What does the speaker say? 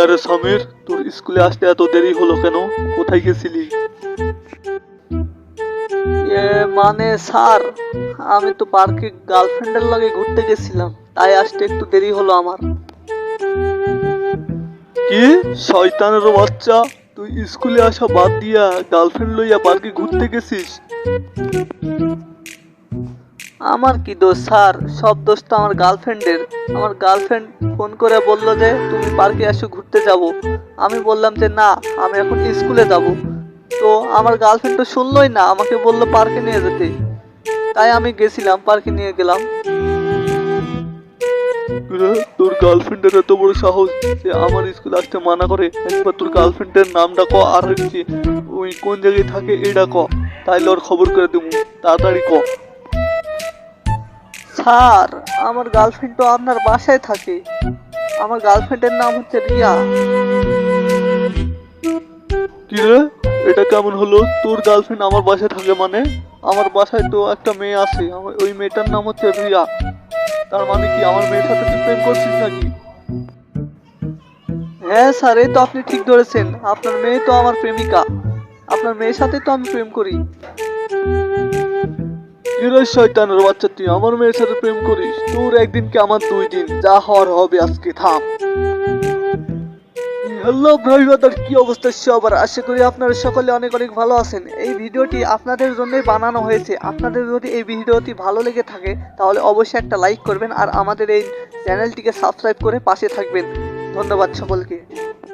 আরে সামির, তোর স্কুলে আসতে এত দেরি হলো কেন? কোথায় গেছিলি? মানে স্যার, আমি তো পার্কে গার্লফ্রেন্ডের লগে ঘুরতে গেছিলাম, তাই আসতে একটু দেরি হলো আমার। কি শয়তানের বাচ্চা, তুই স্কুলে আসা বাদ দিয়া গার্লফ্রেন্ড লইয়া পার্কে ঘুরতে গেছিস? আমার কি দোষ স্যার? সব দোষ তো আমার গার্লফ্রেন্ডের। আমার গার্লফ্রেন্ড ফোন করে বললো যে তুমি পার্কে এসো, ঘুরতে যাব। আমি বললাম যে না, আমি এখন স্কুলে যাব। তো আমার গার্লফ্রেন্ড তো শুনলই না, আমাকে বললো পার্কে নিয়ে যেতে। তাই আমি গেছিলাম, পার্কে নিয়ে গেলাম। কিরে, তোর গার্লফ্রেন্ডের এত বড় সাহস যে আমার স্কুলে আসতে মানা করে? একবার তোর গার্লফ্রেন্ডের নামটা ক, আর হচ্ছে ওই কোন জায়গায় থাকে এটা ক, তাইলে ওর খবর করে দেবো। তাড়াতাড়ি ক। স্যার, আমার গার্লফ্রেন্ড তো আপনার বাসায় থাকে। আমার গার্লফ্রেন্ডের নাম হচ্ছে রিয়া। কিরে, এটা কেমন হলো? তোর গার্লফ্রেন্ড আমার বাসায় থাকে মানে? আমার বাসায় তো একটা মেয়ে আছে, ওই মেয়েটার নাম হচ্ছে রিয়া। তার মানে কি আমার মেয়ের সাথে তুই প্রেম করছিস নাকি? হ্যাঁ স্যার, এই তো আপনি ঠিক ধরেছেন। আপনার মেয়ে তো আমার প্রেমিকা। আপনার মেয়ের সাথে তো আমি প্রেম করি। কিরে শয়তানের বাচ্চা, তুই আমার মেয়ের সাথে প্রেম করিস? তোর একদিন কি আমার 2 দিন, যা হওয়ার হবে আজকে, থাম। হ্যালো ভাই ব্রাদার, কি অবস্থা সবার? আশা করি আপনারা সকলে অনেক অনেক ভালো আছেন। এই ভিডিওটি আপনাদের জন্যই বানানো হয়েছে। আপনাদের যদি এই ভিডিওটি ভালো লেগে থাকে তাহলে অবশ্যই একটা লাইক করবেন আর আমাদের এই চ্যানেলটিকে সাবস্ক্রাইব করে পাশে থাকবেন। ধন্যবাদ সকলকে।